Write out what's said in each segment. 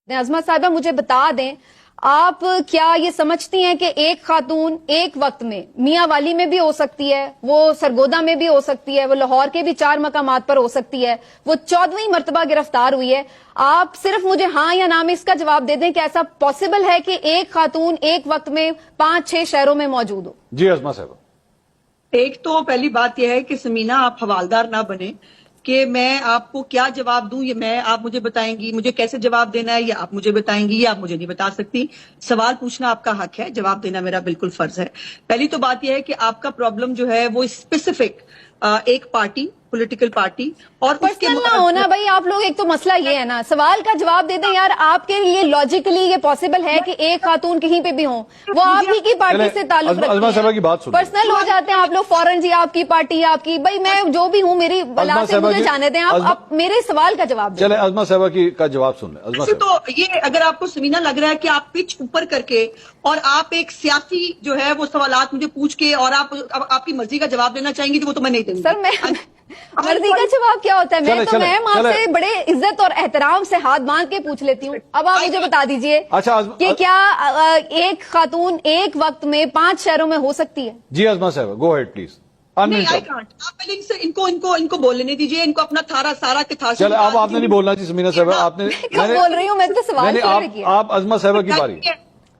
अज़मा साहिबा मुझे बता दें, आप क्या ये समझती हैं कि एक खातून एक वक्त में मियां वाली में भी हो सकती है, वो सरगोदा में भी हो सकती है, वो लाहौर के भी 4 मकामात पर हो सकती है, वो 14वीं मरतबा गिरफ्तार हुई है? आप सिर्फ मुझे हाँ या ना में इसका जवाब दे दें कि ऐसा पॉसिबल है कि एक खातून एक वक्त में 5-6 शहरों में मौजूद हो? जी अज़मा साहब, एक तो पहली बात यह है कि समीना आप हवालदार ना बने कि मैं आपको क्या जवाब दूं, ये आप मुझे बताएंगी, मुझे कैसे जवाब देना है, या आप मुझे बताएंगी, या आप मुझे नहीं बता सकती। सवाल पूछना आपका हक है, जवाब देना मेरा बिल्कुल फर्ज है। पहली तो बात यह है कि आपका प्रॉब्लम जो है वो स्पेसिफिक एक पार्टी, पॉलिटिकल पार्टी और उसके ना होना भाई, आप लोग एक तो मसला ये है ना, सवाल का जवाब दे दें यार। आपके लिए लॉजिकली ये पॉसिबल है कि एक खातून कहीं पे भी हो, वो आप ही की पार्टी से ताल्लुक रखती है, की बात सुनिए, पर्सनल हो जाते हैं आप लोग फौरन, जी आपकी पार्टी आपकी, भाई मैं जो भी हूँ मेरी बला से मुझे जाने दें, आप मेरे सवाल का जवाब दें। चले अज़मा साहबा का जवाब सुन लें। तो ये अगर आपको समीना लग रहा है कि आप पिच ऊपर करके और आप एक सियासी जो है वो सवालात मुझे पूछ के और आप आपकी मर्जी का जवाब देना चाहेंगी, तो वो तो मैं नहीं दूंगी। सर मैं मर्जी का जवाब क्या होता है? मैं आपसे बड़े इज्जत और एहतराम से हाथ बांध के पूछ लेती हूँ। अब आप मुझे बता दीजिए कि क्या एक खातून एक वक्त में 5 शहरों में हो सकती है? जी अज़मा साहब, गो अहेड प्लीज। नहीं, आई कांट। आप पहले इनको बोलने दीजिए, इनको अपना थारा सारा के था। चले अब आपने नहीं बोलना जी समीना साहब, आपने कब बोल रही हूँ मैं, तो सवाल आप अज़मा साहब की बारी।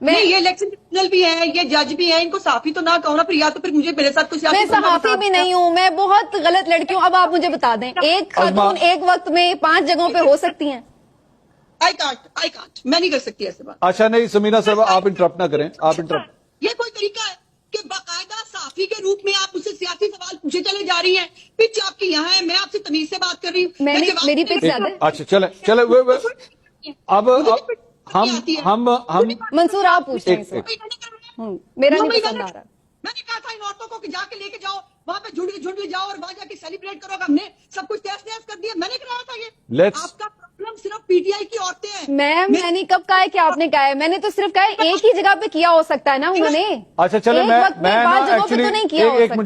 नहीं, ये इलेक्शन ट्रिब्यूनल भी है, ये जज भी है, इनको साफी तो ना कहो ना, फिर या तो फिर मुझे मेरे साथ कुछ। मैं सहाफी भी नहीं हूँ, मैं बहुत गलत लड़की हूँ। अब आप मुझे बता दें, एक खातून एक वक्त में 5 जगहों पे हो सकती हैं? आई कांट, मैं नहीं कर सकती ऐसे बात। अच्छा नहीं समीना साहब, आप इंटरप्ट ना करें, आप इंटरप्ट। ये कोई तरीका है कि बाकायदा साफी के रूप में आप मुझसे सियासी सवाल पूछे चले जा रही हैं? पिच आपकी यहाँ है, मैं आपसे तमीज से बात कर रही हूँ। मेरी पिच ज्यादा है। अच्छा चले अब हम मंसूर आप पूछ रहे हैं, मेरा नहीं पसंद आ रहा। मैंने कहा था इन औरतों को कि जाके लेके जाओ वहां पे, झुंड ले जाओ और वहां जाके सेलिब्रेट करो। हमने सब कुछ तहस कर दिया, मैंने कराया था ये। आपका प्रॉब्लम सिर्फ पीटीआई की औरतें हैं। मैंने कब कहा है कि आपने कहा है? मैंने तो सिर्फ कहा है एक ही जगह पे किया हो सकता है ना उन्होंने। अच्छा चले, एक वक्त में 5 जगहों पे तो नहीं किया हो सकता।